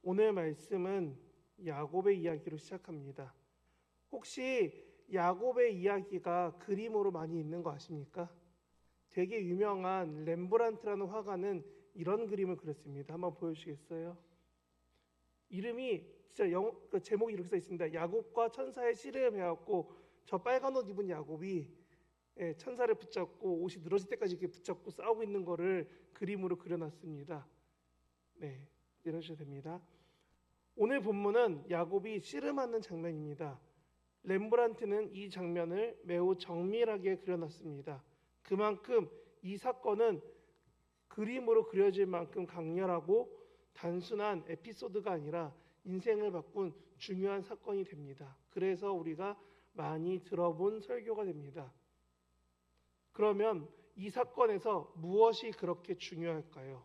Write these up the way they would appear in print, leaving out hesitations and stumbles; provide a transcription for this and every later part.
오늘 말씀은 야곱의 이야기로 시작합니다. 혹시 야곱의 이야기가 그림으로 많이 있는 거 아십니까? 되게 유명한 렘브란트라는 화가는 이런 그림을 그렸습니다. 한번 보여주시겠어요? 이름이 진짜 제목이 이렇게 써 있습니다. 야곱과 천사의 씨름을 해갖고 저 빨간 옷 입은 야곱이 천사를 붙잡고 옷이 늘어질 때까지 이렇게 붙잡고 싸우고 있는 거를 그림으로 그려놨습니다. 네, 이러셔도 됩니다. 오늘 본문은 야곱이 씨름하는 장면입니다. 렘브란트는 이 장면을 매우 정밀하게 그려놨습니다. 그만큼 이 사건은 그림으로 그려질 만큼 강렬하고 단순한 에피소드가 아니라 인생을 바꾼 중요한 사건이 됩니다. 그래서 우리가 많이 들어본 설교가 됩니다. 그러면 이 사건에서 무엇이 그렇게 중요할까요?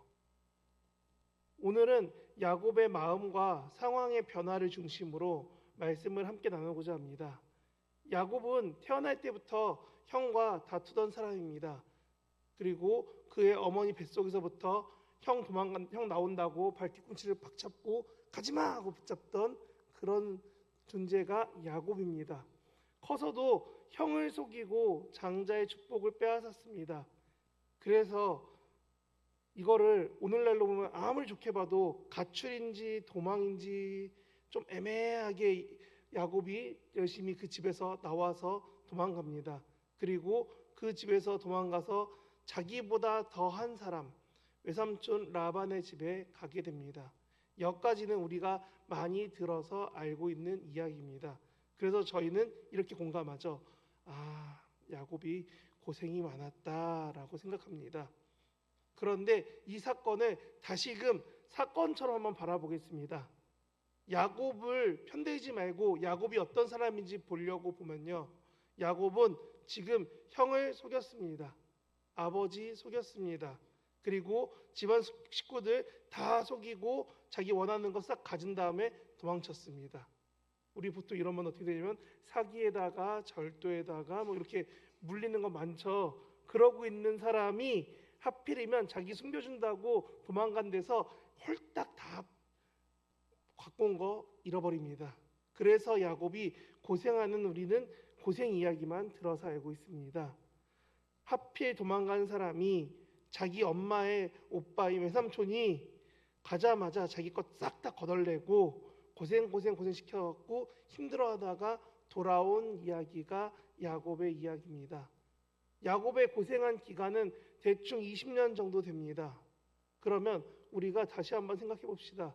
오늘은 야곱의 마음과 상황의 변화를 중심으로 말씀을 함께 나누고자 합니다. 야곱은 태어날 때부터 형과 다투던 사람입니다. 그리고 그의 어머니 뱃속에서부터 형 나온다고 발뒤꿈치를 박잡고 가지마 하고 붙잡던 그런 존재가 야곱입니다. 커서도 형을 속이고 장자의 축복을 빼앗았습니다. 그래서 이거를 오늘날로 보면 아무리 좋게 봐도 가출인지 도망인지 좀 애매하게 야곱이 열심히 그 집에서 나와서 도망갑니다. 그리고 그 집에서 도망가서 자기보다 더한 사람 외삼촌 라반의 집에 가게 됩니다. 여기까지는 우리가 많이 들어서 알고 있는 이야기입니다. 그래서 저희는 이렇게 공감하죠. 야곱이 고생이 많았다라고 생각합니다. 그런데 이 사건을 다시금 사건처럼 한번 바라보겠습니다. 야곱을 편들지 말고 야곱이 어떤 사람인지 보려고 보면요. 야곱은 지금 형을 속였습니다. 아버지 속였습니다. 그리고 집안 식구들 다 속이고 자기 원하는 거 싹 가진 다음에 도망쳤습니다. 우리 보통 이러면 어떻게 되냐면 사기에다가 절도에다가 뭐 이렇게 물리는 거 많죠. 그러고 있는 사람이 하필이면 자기 숨겨준다고 도망간 데서 홀딱 다 갖고 온 거 잃어버립니다. 그래서 야곱이 고생하는 우리는 고생 이야기만 들어서 알고 있습니다. 하필 도망간 사람이 자기 엄마의 오빠인 외삼촌이 가자마자 자기 것 싹 다 거덜내고 고생 시켜갖고 힘들어하다가 돌아온 이야기가 야곱의 이야기입니다. 야곱의 고생한 기간은 대충 20년 정도 됩니다. 그러면 우리가 다시 한번 생각해 봅시다.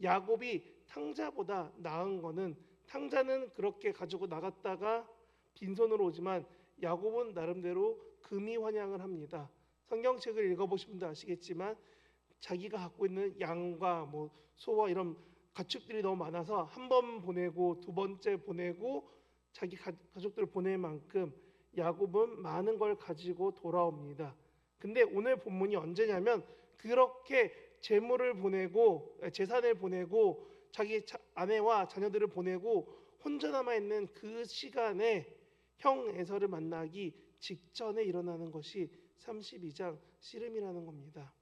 야곱이 탕자보다 나은 거는 탕자는 그렇게 가지고 나갔다가 빈손으로 오지만 야곱은 나름대로 금이 환영을 합니다. 성경책을 읽어보신 분도 아시겠지만 자기가 갖고 있는 양과 소와 이런 가축들이 너무 많아서 한 번 보내고 두 번째 보내고 자기 가족들을 보낼 만큼 야곱은 많은 걸 가지고 돌아옵니다. 근데 오늘 본문이 언제냐면 그렇게 재물을 보내고 재산을 보내고 자기 아내와 자녀들을 보내고 혼자 남아있는 그 시간에 형 에서를 만나기 직전에 일어나는 것이 32장 씨름이라는 겁니다.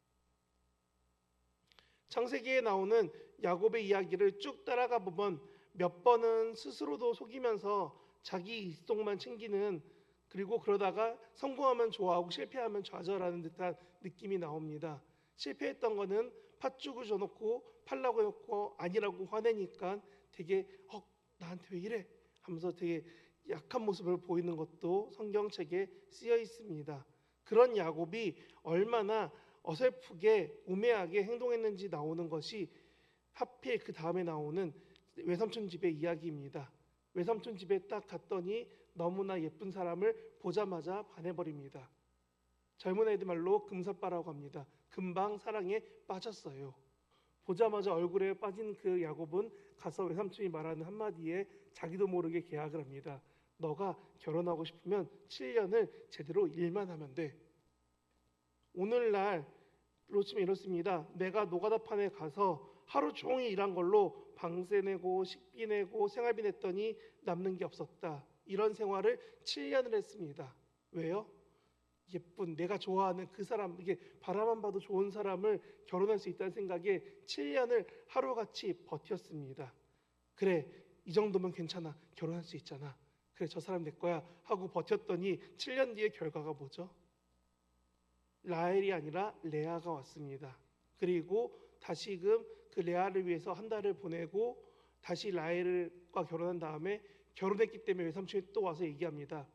창세기에 나오는 야곱의 이야기를 쭉 따라가 보면 몇 번은 스스로도 속이면서 자기 이속만 챙기는, 그리고 그러다가 성공하면 좋아하고 실패하면 좌절하는 듯한 느낌이 나옵니다. 실패했던 거는 팥죽을 줘놓고 팔라고 해놓고 아니라고 화내니까 되게 나한테 왜 이래 하면서 되게 약한 모습을 보이는 것도 성경책에 쓰여 있습니다. 그런 야곱이 얼마나 어설프게 우매하게 행동했는지 나오는 것이 하필 그 다음에 나오는 외삼촌 집의 이야기입니다. 외삼촌 집에 딱 갔더니 너무나 예쁜 사람을 보자마자 반해버립니다. 젊은 애들 말로 금사빠라고 합니다. 금방 사랑에 빠졌어요. 보자마자 얼굴에 빠진 그 야곱은 가서 외삼촌이 말하는 한마디에 자기도 모르게 계약을 합니다. 너가 결혼하고 싶으면 7년을 제대로 일만 하면 돼. 오늘날로 치면 이렇습니다. 내가 노가다판에 가서 하루 종일 일한 걸로 방세 내고 식비 내고 생활비 냈더니 남는 게 없었다. 이런 생활을 7년을 했습니다. 왜요? 예쁜 내가 좋아하는 그 사람, 이게 바라만 봐도 좋은 사람을 결혼할 수 있다는 생각에 7년을 하루같이 버텼습니다. 그래, 이 정도면 괜찮아, 결혼할 수 있잖아, 그래 저 사람 내 거야 하고 버텼더니 7년 뒤에 결과가 뭐죠? 라헬이 아니라 레아가 왔습니다. 그리고 다시금 그 레아를 위해서 한 달을 보내고 다시 라헬과 결혼한 다음에 결혼했기 때문에 외삼촌이 또 와서 얘기합니다.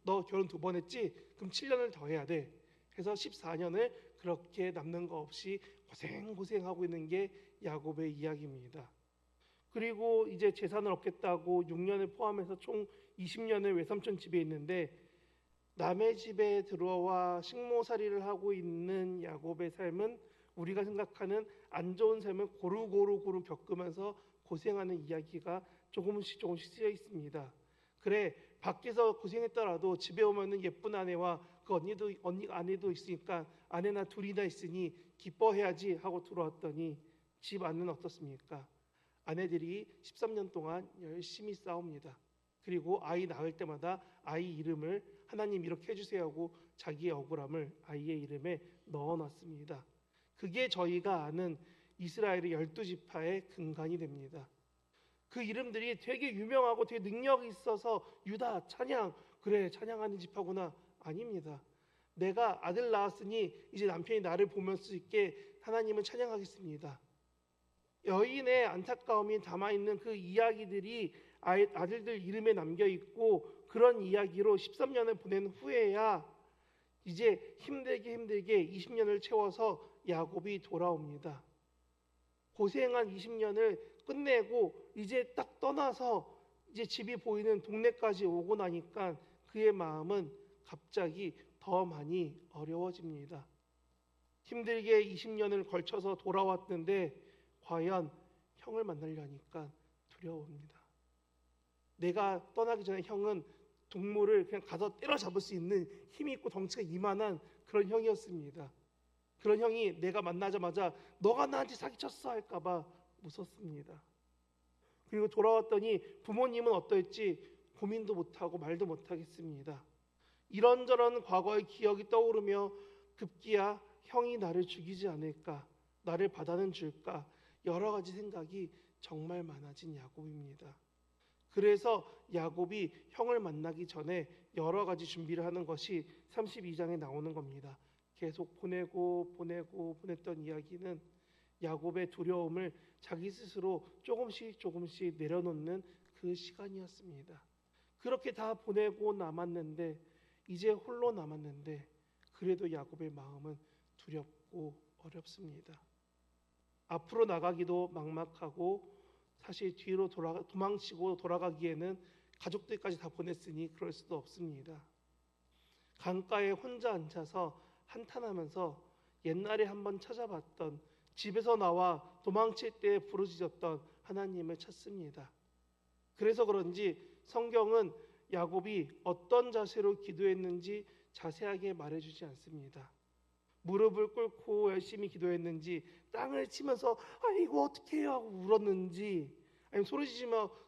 너 결혼 2번 했지? 그럼 7년을 더 해야 돼. 해서 14년을 그렇게 남는 거 없이 고생하고 있는 게 야곱의 이야기입니다. 그리고 이제 재산을 얻겠다고 6년을 포함해서 총 20년을 외삼촌 집에 있는데, 남의 집에 들어와 식모살이를 하고 있는 야곱의 삶은 우리가 생각하는 안 좋은 삶을 고루 겪으면서 고생하는 이야기가 조금씩 쓰여 있습니다. 그래, 밖에서 고생했더라도 집에 오면은 예쁜 아내와 그 언니 아내도 있으니까 아내나 둘이나 있으니 기뻐해야지 하고 들어왔더니 집 안은 어떻습니까? 아내들이 13년 동안 열심히 싸웁니다. 그리고 아이 낳을 때마다 아이 이름을 하나님 이렇게 해주세요 하고 자기의 억울함을 아이의 이름에 넣어놨습니다. 그게 저희가 아는 이스라엘의 12지파의 근간이 됩니다. 그 이름들이 되게 유명하고 되게 능력이 있어서 유다, 찬양, 그래 찬양하는 지파구나. 아닙니다. 내가 아들 낳았으니 이제 남편이 나를 보면 수 있게 하나님은 찬양하겠습니다. 여인의 안타까움이 담아있는 그 이야기들이 아들들 이름에 남겨있고, 그런 이야기로 13년을 보낸 후에야 이제 힘들게 20년을 채워서 야곱이 돌아옵니다. 고생한 20년을 끝내고 이제 딱 떠나서 이제 집이 보이는 동네까지 오고 나니까 그의 마음은 갑자기 더 많이 어려워집니다. 힘들게 20년을 걸쳐서 돌아왔는데 과연 형을 만나려니까 두려워합니다. 내가 떠나기 전에 형은 동물을 그냥 가서 때려잡을 수 있는 힘이 있고 덩치가 이만한 그런 형이었습니다. 그런 형이 내가 만나자마자 너가 나한테 사기쳤어 할까봐 무섭습니다. 그리고 돌아왔더니 부모님은 어떨지 고민도 못하고 말도 못하겠습니다. 이런저런 과거의 기억이 떠오르며 급기야 형이 나를 죽이지 않을까, 나를 받아는 줄까, 여러 가지 생각이 정말 많아진 야곱입니다. 그래서 야곱이 형을 만나기 전에 여러 가지 준비를 하는 것이 32장에 나오는 겁니다. 계속 보냈던 이야기는 야곱의 두려움을 자기 스스로 조금씩 내려놓는 그 시간이었습니다. 그렇게 다 보내고 남았는데, 이제 홀로 남았는데, 그래도 야곱의 마음은 두렵고 어렵습니다. 앞으로 나가기도 막막하고, 사실 뒤로 도망치고 돌아가기에는 가족들까지 다 보냈으니 그럴 수도 없습니다. 강가에 혼자 앉아서 한탄하면서 옛날에 한번 찾아봤던, 집에서 나와 도망칠 때 부르짖었던 하나님을 찾습니다. 그래서 그런지 성경은 야곱이 어떤 자세로 기도했는지 자세하게 말해주지 않습니다. 무릎을 꿇고 열심히 기도했는지, 땅을 치면서 아이고 어떻게 해요 하고 울었는지, 아니면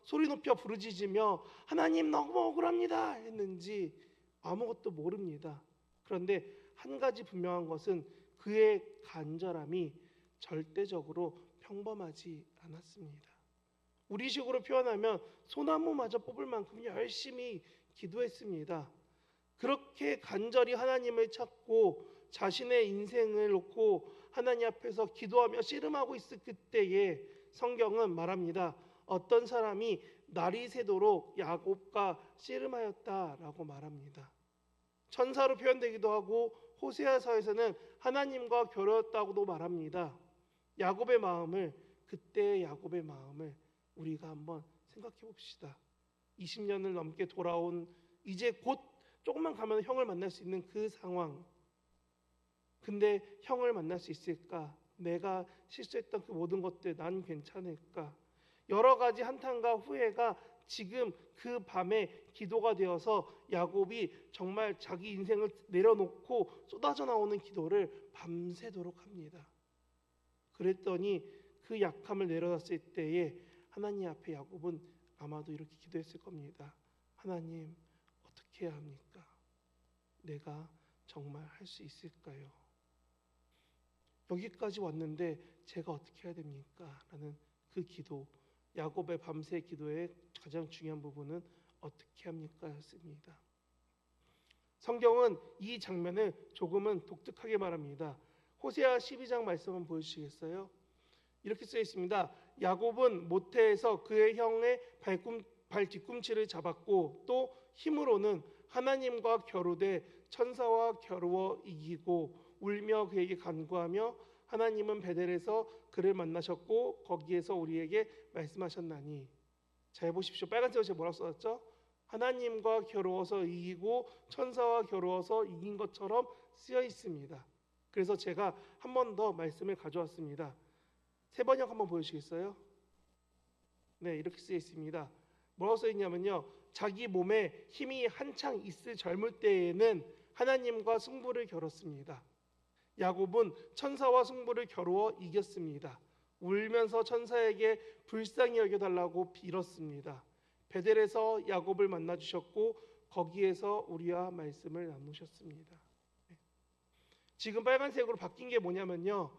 소리 높여 부르짖으며 하나님 너무 억울합니다 했는지 아무것도 모릅니다. 그런데 한 가지 분명한 것은 그의 간절함이 절대적으로 평범하지 않았습니다. 우리식으로 표현하면 소나무마저 뽑을 만큼 열심히 기도했습니다. 그렇게 간절히 하나님을 찾고 자신의 인생을 놓고 하나님 앞에서 기도하며 씨름하고 있을 그때에 성경은 말합니다. 어떤 사람이 날이 새도록 야곱과 씨름하였다라고 말합니다. 천사로 표현되기도 하고 호세아서에서는 하나님과 겨루었다고도 말합니다. 야곱의 마음을, 그때의 야곱의 마음을 우리가 한번 생각해 봅시다. 20년을 넘게 돌아온, 이제 곧 조금만 가면 형을 만날 수 있는 그 상황. 근데 형을 만날 수 있을까? 내가 실수했던 그 모든 것들 난 괜찮을까? 여러 가지 한탄과 후회가 지금 그 밤에 기도가 되어서 야곱이 정말 자기 인생을 내려놓고 쏟아져 나오는 기도를 밤새도록 합니다. 그랬더니 그 약함을 내려놨을 때에 하나님 앞에 야곱은 아마도 이렇게 기도했을 겁니다. 하나님, 어떻게 해야 합니까? 내가 정말 할 수 있을까요? 여기까지 왔는데 제가 어떻게 해야 됩니까? 라는 그 기도, 야곱의 밤새 기도의 가장 중요한 부분은 어떻게 합니까? 였습니다. 성경은 이 장면을 조금은 독특하게 말합니다. 호세아 12장 말씀 한번 보여주시겠어요? 이렇게 쓰여 있습니다. 야곱은 모태에서 그의 형의 발 뒤꿈치를 잡았고 또 힘으로는 하나님과 겨루되 천사와 겨루어 이기고 울며 그에게 간구하며 하나님은 베델에서 그를 만나셨고 거기에서 우리에게 말씀하셨나니. 잘 보십시오. 빨간색으로 제가 뭐라고 써놨죠? 하나님과 겨루어서 이기고 천사와 겨루어서 이긴 것처럼 쓰여 있습니다. 그래서 제가 한 번 더 말씀을 가져왔습니다. 세 번역 한번 보여주시겠어요? 네, 이렇게 쓰여 있습니다. 뭐라고 써 있냐면요, 자기 몸에 힘이 한창 있을 젊을 때에는 하나님과 승부를 겨뤘습니다. 야곱은 천사와 승부를 겨루어 이겼습니다. 울면서 천사에게 불쌍히 여겨달라고 빌었습니다. 베델에서 야곱을 만나 주셨고 거기에서 우리와 말씀을 나누셨습니다. 지금 빨간색으로 바뀐 게 뭐냐면요,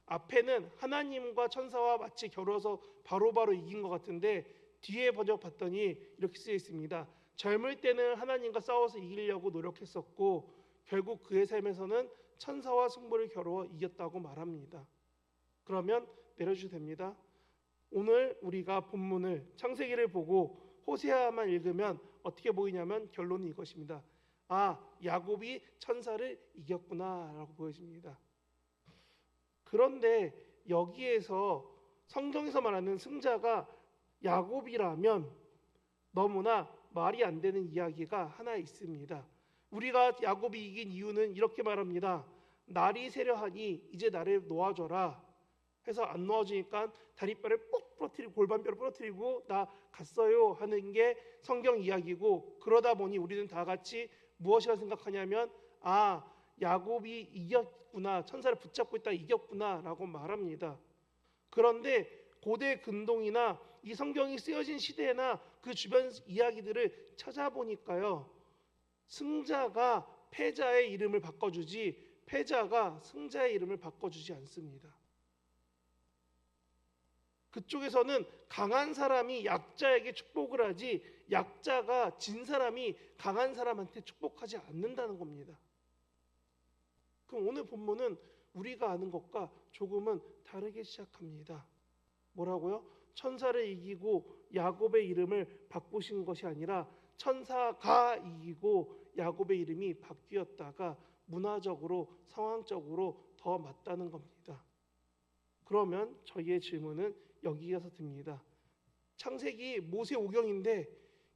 앞에는 하나님과 천사와 마치 겨루어서 바로바로 이긴 것 같은데 뒤에 번역 봤더니 이렇게 쓰여 있습니다. 젊을 때는 하나님과 싸워서 이기려고 노력했었고 결국 그의 삶에서는 천사와 승부를 겨루어 이겼다고 말합니다. 그러면 내려주셔도 됩니다. 오늘 우리가 본문을 창세기를 보고 호세아만 읽으면 어떻게 보이냐면 결론이 이것입니다. 아, 야곱이 천사를 이겼구나 라고 보여집니다. 그런데 여기에서 성경에서 말하는 승자가 야곱이라면 너무나 말이 안 되는 이야기가 하나 있습니다. 우리가 야곱이 이긴 이유는 이렇게 말합니다. 날이 새려하니 이제 나를 놓아줘라 해서 안 놓아주니까 다리뼈를 꼭 부러뜨리고 골반뼈를 부러뜨리고 나 갔어요 하는 게 성경 이야기고, 그러다 보니 우리는 다 같이 무엇이라 생각하냐면 아, 야곱이 이겼구나, 천사를 붙잡고 있다 이겼구나 라고 말합니다. 그런데 고대 근동이나 이 성경이 쓰여진 시대나 그 주변 이야기들을 찾아보니까요, 승자가 패자의 이름을 바꿔주지 패자가 승자의 이름을 바꿔주지 않습니다. 그쪽에서는 강한 사람이 약자에게 축복을 하지 약자가 진 사람이 강한 사람한테 축복하지 않는다는 겁니다. 그럼 오늘 본문은 우리가 아는 것과 조금은 다르게 시작합니다. 뭐라고요? 천사를 이기고 야곱의 이름을 바꾸신 것이 아니라 천사가 이기고 야곱의 이름이 바뀌었다가 문화적으로 상황적으로 더 맞다는 겁니다. 그러면 저희의 질문은 여기에서 듭니다. 창세기 모세오경인데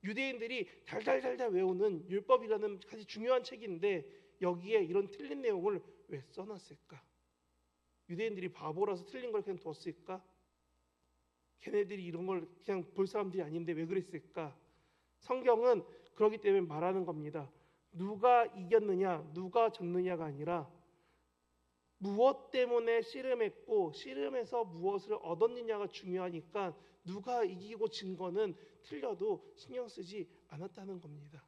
유대인들이 달달달달 외우는 율법이라는 아주 중요한 책인데 여기에 이런 틀린 내용을 왜 써놨을까? 유대인들이 바보라서 틀린 걸 그냥 뒀을까? 걔네들이 이런 걸 그냥 볼 사람들이 아닌데 왜 그랬을까? 성경은 그렇기 때문에 말하는 겁니다. 누가 이겼느냐, 누가 졌느냐가 아니라 무엇 때문에 씨름했고 씨름해서 무엇을 얻었느냐가 중요하니까 누가 이기고 진 거는 틀려도 신경 쓰지 않았다는 겁니다.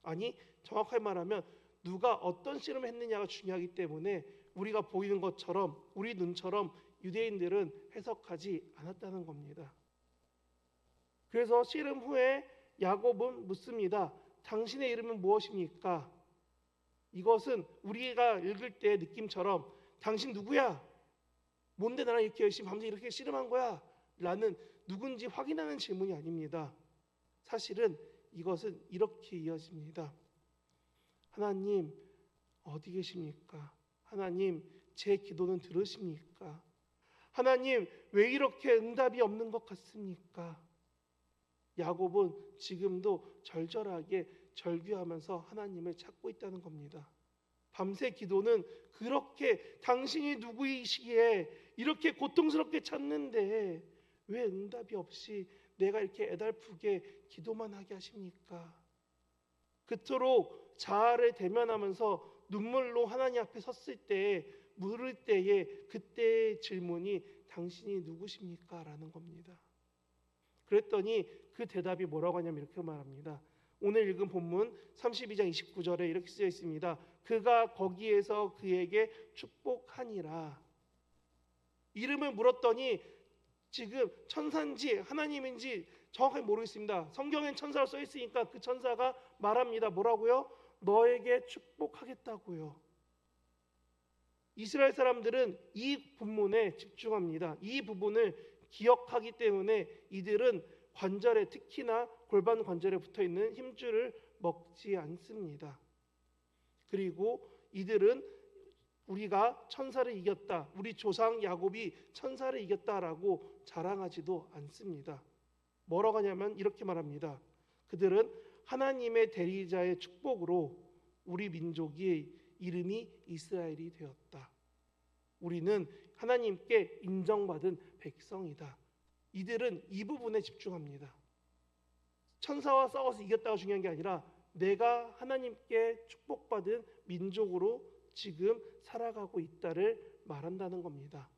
아니, 정확하게 말하면 누가 어떤 씨름을 했느냐가 중요하기 때문에 우리가 보이는 것처럼 우리 눈처럼 유대인들은 해석하지 않았다는 겁니다. 그래서 씨름 후에 야곱은 묻습니다. 당신의 이름은 무엇입니까? 이것은 우리가 읽을 때 느낌처럼 당신 누구야? 뭔데 나랑 이렇게 열심히 밤새 이렇게 씨름한 거야? 라는 누군지 확인하는 질문이 아닙니다. 사실은 이것은 이렇게 이어집니다. 하나님 어디 계십니까? 하나님 제 기도는 들으십니까? 하나님 왜 이렇게 응답이 없는 것 같습니까? 야곱은 지금도 절절하게 절규하면서 하나님을 찾고 있다는 겁니다. 밤새 기도는 그렇게 당신이 누구이시기에 이렇게 고통스럽게 찾는데 왜 응답이 없이 내가 이렇게 애달프게 기도만 하게 하십니까? 그토록 자아를 대면하면서 눈물로 하나님 앞에 섰을 때에 물을 때에 그때의 질문이 당신이 누구십니까? 라는 겁니다. 그랬더니 그 대답이 뭐라고 하냐면 이렇게 말합니다. 오늘 읽은 본문 32장 29절에 이렇게 쓰여 있습니다. 그가 거기에서 그에게 축복하니라. 이름을 물었더니 지금 천사인지 하나님인지 정확하게 모르겠습니다. 성경엔 천사로 써 있으니까 그 천사가 말합니다. 뭐라고요? 너에게 축복하겠다고요. 이스라엘 사람들은 이 본문에 집중합니다. 이 부분을 기억하기 때문에 이들은 관절에, 특히나 골반 관절에 붙어있는 힘줄을 먹지 않습니다. 그리고 이들은 우리가 천사를 이겼다, 우리 조상 야곱이 천사를 이겼다라고 자랑하지도 않습니다. 뭐라고 하냐면 이렇게 말합니다. 그들은 하나님의 대리자의 축복으로 우리 민족의 이름이 이스라엘이 되었다. 우리는 하나님께 인정받은 백성이다. 이들은 이 부분에 집중합니다. 천사와 싸워서 이겼다가 중요한 게 아니라 내가 하나님께 축복받은 민족으로 지금 살아가고 있다를 말한다는 겁니다.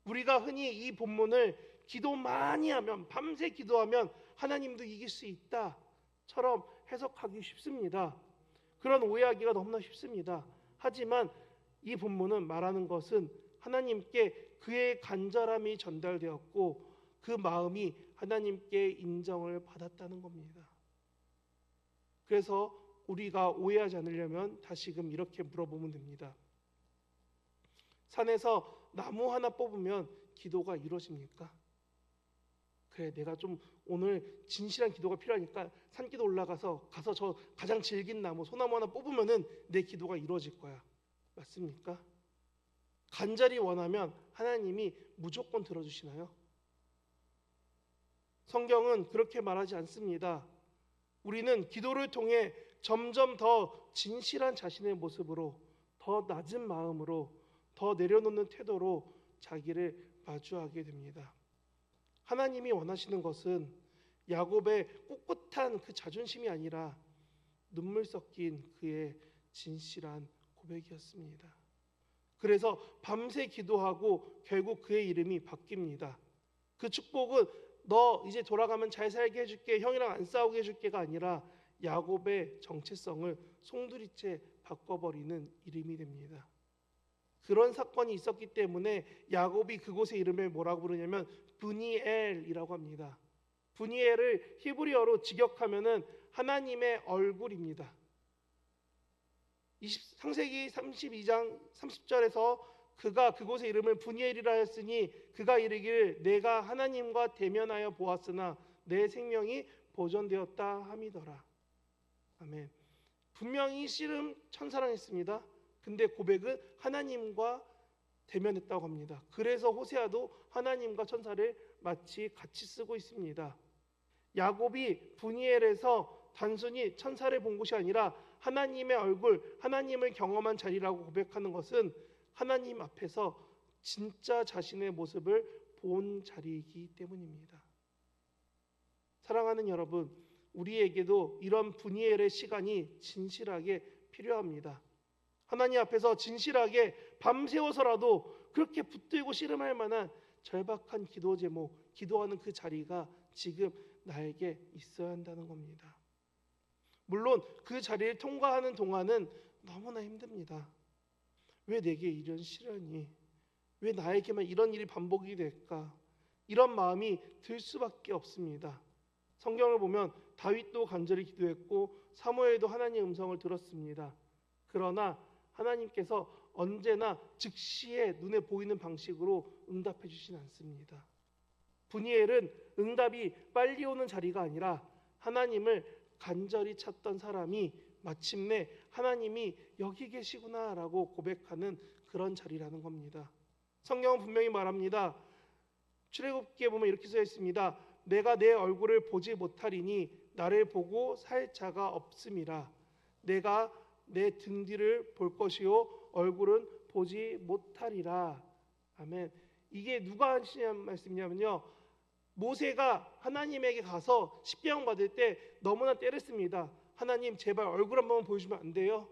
우리가 흔히 이 본문을 기도 많이 하면, 밤새 기도하면 하나님도 이길 수 있다처럼 해석하기 쉽습니다. 그런 오해하기가 너무나 쉽습니다. 하지만 이 본문은 말하는 것은 하나님께 그의 간절함이 전달되었고 그 마음이 하나님께 인정을 받았다는 겁니다. 그래서 우리가 오해하지 않으려면 다시금 이렇게 물어보면 됩니다. 산에서 나무 하나 뽑으면 기도가 이루어집니까? 그래, 내가 좀 오늘 진실한 기도가 필요하니까 산기도 올라가서 저 가장 질긴 나무, 소나무 하나 뽑으면은 내 기도가 이루어질 거야. 맞습니까? 간절히 원하면 하나님이 무조건 들어주시나요? 성경은 그렇게 말하지 않습니다. 우리는 기도를 통해 점점 더 진실한 자신의 모습으로, 더 낮은 마음으로, 더 내려놓는 태도로 자기를 마주하게 됩니다. 하나님이 원하시는 것은 야곱의 꿋꿋한 그 자존심이 아니라 눈물 섞인 그의 진실한 고백이었습니다. 그래서 밤새 기도하고 결국 그의 이름이 바뀝니다. 그 축복은 너 이제 돌아가면 잘 살게 해줄게, 형이랑 안 싸우게 해줄게가 아니라 야곱의 정체성을 송두리째 바꿔버리는 이름이 됩니다. 그런 사건이 있었기 때문에 야곱이 그곳의 이름을 뭐라고 부르냐면 브니엘이라고 합니다. 브니엘을 히브리어로 직역하면은 하나님의 얼굴입니다. 창세기 32장 30절에서 그가 그곳의 이름을 브니엘이라 했으니 그가 이르기를 내가 하나님과 대면하여 보았으나 내 생명이 보존되었다 함이더라. 아멘. 분명히 씨름 천사랑 했습니다. 근데 고백은 하나님과 대면했다고 합니다. 그래서 호세아도 하나님과 천사를 마치 같이 쓰고 있습니다. 야곱이 브니엘에서 단순히 천사를 본 것이 아니라 하나님의 얼굴, 하나님을 경험한 자리라고 고백하는 것은 하나님 앞에서 진짜 자신의 모습을 본 자리이기 때문입니다. 사랑하는 여러분, 우리에게도 이런 브니엘의 시간이 진실하게 필요합니다. 하나님 앞에서 진실하게 밤새워서라도 그렇게 붙들고 씨름할 만한 절박한 기도 제목, 기도하는 그 자리가 지금 나에게 있어야 한다는 겁니다. 물론 그 자리를 통과하는 동안은 너무나 힘듭니다. 왜 내게 이런 시련이, 왜 나에게만 이런 일이 반복이 될까? 이런 마음이 들 수밖에 없습니다. 성경을 보면 다윗도 간절히 기도했고 사무엘도 하나님의 음성을 들었습니다. 그러나 하나님께서 언제나 즉시에 눈에 보이는 방식으로 응답해 주진 않습니다. 브니엘은 응답이 빨리 오는 자리가 아니라 하나님을 간절히 찾던 사람이 마침내 하나님이 여기 계시구나라고 고백하는 그런 자리라는 겁니다. 성경은 분명히 말합니다. 출애굽기에 보면 이렇게 써 있습니다. 내가 내 얼굴을 보지 못하리니 나를 보고 살 자가 없음이라. 내가 내 등 뒤를 볼 것이요 얼굴은 보지 못하리라. 아멘. 이게 누가 하시는 말씀이냐면요, 모세가 하나님에게 가서 십계명 받을 때 너무나 때렸습니다. 하나님 제발 얼굴 한 번만 보여주면 안 돼요?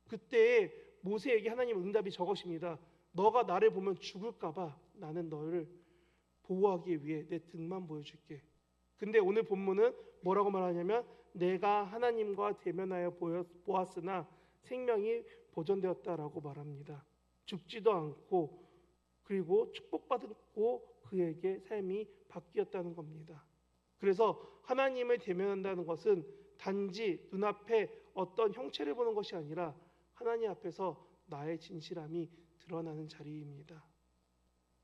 그때 모세에게 하나님 응답이 저것입니다. 너가 나를 보면 죽을까 봐 나는 너를 보호하기 위해 내 등만 보여줄게. 근데 오늘 본문은 뭐라고 말하냐면 내가 하나님과 대면하여 보았으나 생명이 보존되었다라고 말합니다. 죽지도 않고 그리고 축복받고 그에게 삶이 바뀌었다는 겁니다. 그래서 하나님을 대면한다는 것은 단지 눈앞에 어떤 형체를 보는 것이 아니라 하나님 앞에서 나의 진실함이 드러나는 자리입니다.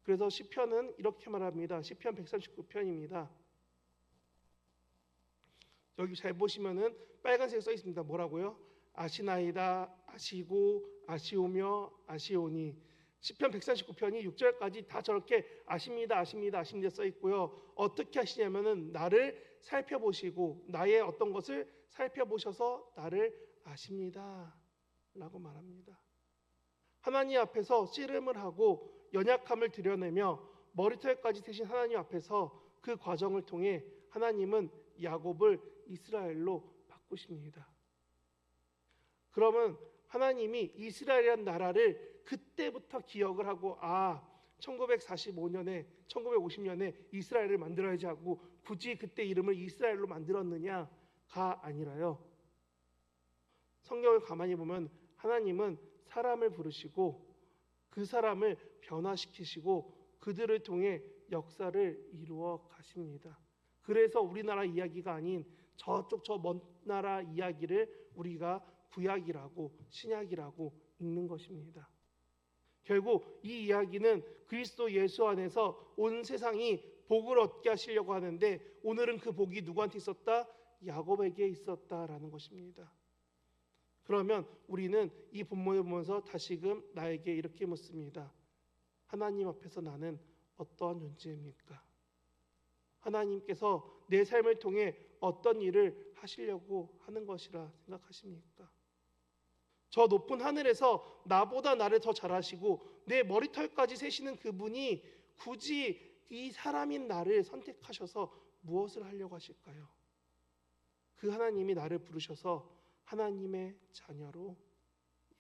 그래서 시편은 이렇게 말합니다. 시편 139편입니다. 여기 잘 보시면은 빨간색 써 있습니다. 뭐라고요? 아시나이다, 아시고, 아시오며, 아시오니. 시편 139편이 6절까지 다 저렇게 아십니다, 아십니다, 아십니다 써 있고요. 어떻게 하시냐면은 나를 살펴보시고 나의 어떤 것을 살펴보셔서 나를 아십니다 라고 말합니다. 하나님 앞에서 씨름을 하고 연약함을 드러내며 머리털까지 되신 하나님 앞에서 그 과정을 통해 하나님은 야곱을 이스라엘로 바꾸십니다. 그러면 하나님이 이스라엘이라는 나라를 그때부터 기억을 하고 1945년에 1950년에 이스라엘을 만들어야지 하고 굳이 그때 이름을 이스라엘로 만들었느냐가 아니라요. 성경을 가만히 보면 하나님은 사람을 부르시고 그 사람을 변화시키시고 그들을 통해 역사를 이루어 가십니다. 그래서 우리나라 이야기가 아닌 저쪽 저 먼 나라 이야기를 우리가 구약이라고 신약이라고 읽는 것입니다. 결국 이 이야기는 그리스도 예수 안에서 온 세상이 복을 얻게 하시려고 하는데 오늘은 그 복이 누구한테 있었다? 야곱에게 있었다라는 것입니다. 그러면 우리는 이 본문을 보면서 다시금 나에게 이렇게 묻습니다. 하나님 앞에서 나는 어떠한 존재입니까? 하나님께서 내 삶을 통해 어떤 일을 하시려고 하는 것이라 생각하십니까? 저 높은 하늘에서 나보다 나를 더 잘하시고 내 머리털까지 세시는 그분이 굳이 이 사람인 나를 선택하셔서 무엇을 하려고 하실까요? 그 하나님이 나를 부르셔서 하나님의 자녀로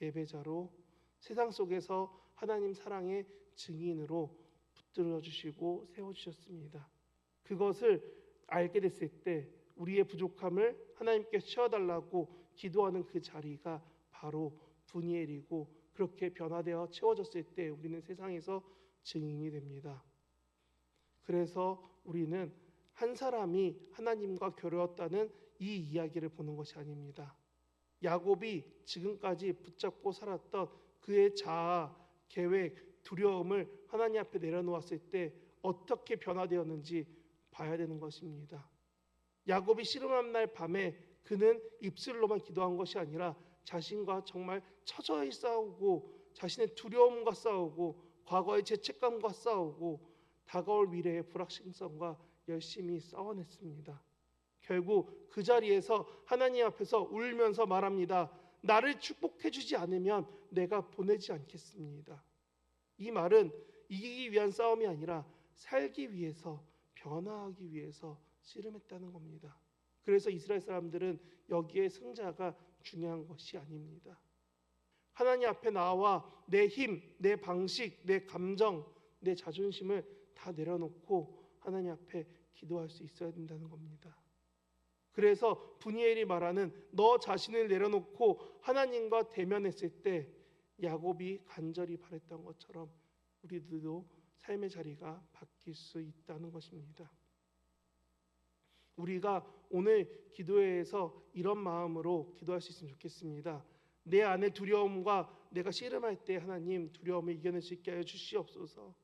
예배자로 세상 속에서 하나님 사랑의 증인으로 붙들어 주시고 세워 주셨습니다. 그것을 알게 됐을 때 우리의 부족함을 하나님께 채워달라고 기도하는 그 자리가 바로 분이엘이고 그렇게 변화되어 채워졌을 때 우리는 세상에서 증인이 됩니다. 그래서 우리는 한 사람이 하나님과 겨루었다는 이 이야기를 보는 것이 아닙니다. 야곱이 지금까지 붙잡고 살았던 그의 자아, 계획, 두려움을 하나님 앞에 내려놓았을 때 어떻게 변화되었는지 봐야 되는 것입니다. 야곱이 씨름한 날 밤에 그는 입술로만 기도한 것이 아니라 자신과 정말 처절히 싸우고 자신의 두려움과 싸우고 과거의 죄책감과 싸우고 다가올 미래의 불확실성과 열심히 싸워냈습니다. 결국 그 자리에서 하나님 앞에서 울면서 말합니다. 나를 축복해 주지 않으면 내가 보내지 않겠습니다. 이 말은 이기기 위한 싸움이 아니라 살기 위해서 변화하기 위해서 씨름했다는 겁니다. 그래서 이스라엘 사람들은 여기에 승자가 중요한 것이 아닙니다. 하나님 앞에 나와 내 힘, 내 방식, 내 감정, 내 자존심을 다 내려놓고 하나님 앞에 기도할 수 있어야 된다는 겁니다. 그래서 분이엘이 말하는 너 자신을 내려놓고 하나님과 대면했을 때 야곱이 간절히 바랬던 것처럼 우리들도 삶의 자리가 바뀔 수 있다는 것입니다. 우리가 오늘 기도회에서 이런 마음으로 기도할 수 있으면 좋겠습니다. 내 안의 두려움과 내가 씨름할 때 하나님 두려움을 이겨낼 수 있게 하여 주시옵소서.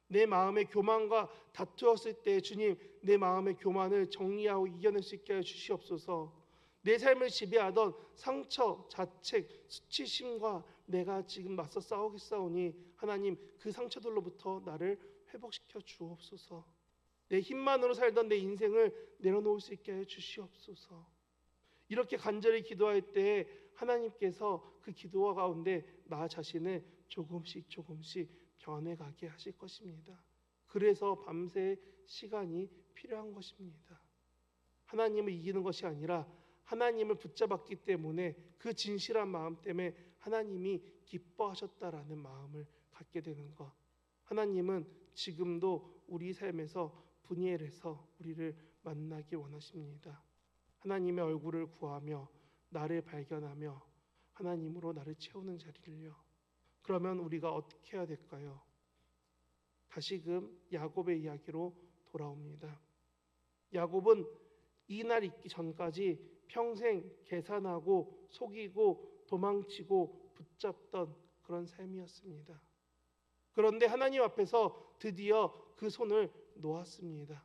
내 마음의 교만과 다투었을 때 주님 내 마음의 교만을 정리하고 이겨낼 수 있게 하여 주시옵소서. 내 삶을 지배하던 상처, 자책, 수치심과 내가 지금 맞서 싸우겠사오니 하나님 그 상처들로부터 나를 회복시켜 주옵소서. 내 힘만으로 살던 내 인생을 내려놓을 수 있게 해 주시옵소서. 이렇게 간절히 기도할 때 하나님께서 그 기도와 가운데 나 자신을 조금씩 변해가게 하실 것입니다. 그래서 밤새 시간이 필요한 것입니다. 하나님을 이기는 것이 아니라 하나님을 붙잡았기 때문에 그 진실한 마음 때문에 하나님이 기뻐하셨다라는 마음을 갖게 되는 것. 하나님은 지금도 우리 삶에서 분이엘해서 우리를 만나길 원하십니다. 하나님의 얼굴을 구하며 나를 발견하며 하나님으로 나를 채우는 자리를요. 그러면 우리가 어떻게 해야 될까요? 다시금 야곱의 이야기로 돌아옵니다. 야곱은 이날 있기 전까지 평생 계산하고 속이고 도망치고 붙잡던 그런 삶이었습니다. 그런데 하나님 앞에서 드디어 그 손을 놓았습니다.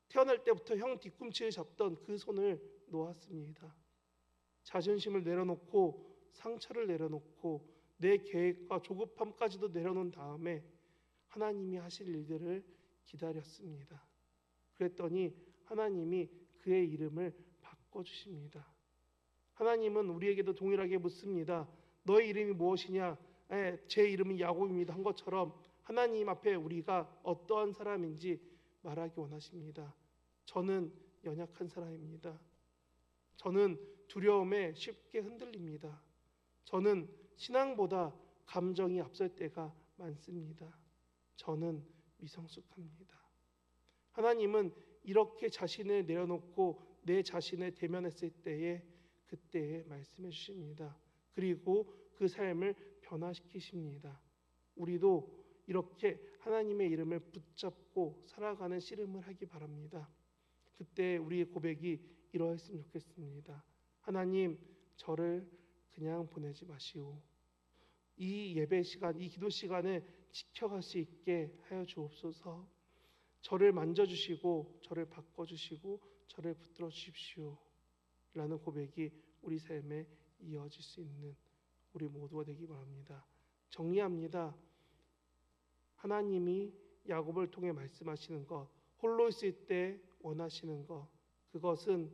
태어날 때부터 형 뒤꿈치를 잡던 그 손을 놓았습니다. 자존심을 내려놓고 상처를 내려놓고 내 계획과 조급함까지도 내려놓은 다음에 하나님이 하실 일들을 기다렸습니다. 그랬더니 하나님이 그의 이름을 바꿔주십니다. 하나님은 우리에게도 동일하게 묻습니다. 너의 이름이 무엇이냐? 제 이름은 야곱입니다 한 것처럼 하나님 앞에 우리가 어떠한 사람인지 말하기 원하십니다. 저는 연약한 사람입니다. 저는 두려움에 쉽게 흔들립니다. 저는 신앙보다 감정이 앞설 때가 많습니다. 저는 미성숙합니다. 하나님은 이렇게 자신을 내려놓고 내 자신을 대면했을 때에 그때에 말씀해 주십니다. 그리고 그 삶을 변화시키십니다. 우리도 이렇게 하나님의 이름을 붙잡고 살아가는 씨름을 하기 바랍니다. 그때 우리의 고백이 이러했으면 좋겠습니다. 하나님, 저를 그냥 보내지 마시오. 이 예배 시간, 이 기도 시간을 지켜갈 수 있게 하여 주옵소서. 저를 만져주시고 저를 바꿔주시고 저를 붙들어 주십시오 라는 고백이 우리 삶에 이어질 수 있는 우리 모두가 되기 바랍니다. 정리합니다. 하나님이 야곱을 통해 말씀하시는 것, 홀로 있을 때 원하시는 것, 그것은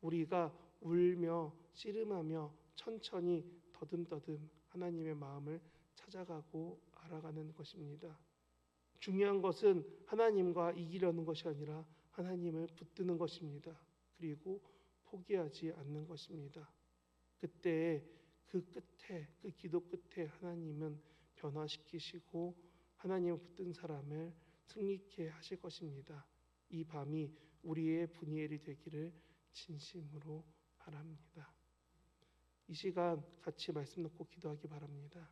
우리가 울며 씨름하며 천천히 더듬더듬 하나님의 마음을 찾아가고 알아가는 것입니다. 중요한 것은 하나님과 이기려는 것이 아니라 하나님을 붙드는 것입니다. 그리고 포기하지 않는 것입니다. 그때 그 끝에, 그 기도 끝에 하나님은 변화시키시고 하나님을 붙든 사람을 승리케 하실 것입니다. 이 밤이 우리의 분이엘이 되기를 진심으로 바랍니다. 이 시간 같이 말씀 놓고 기도하기 바랍니다.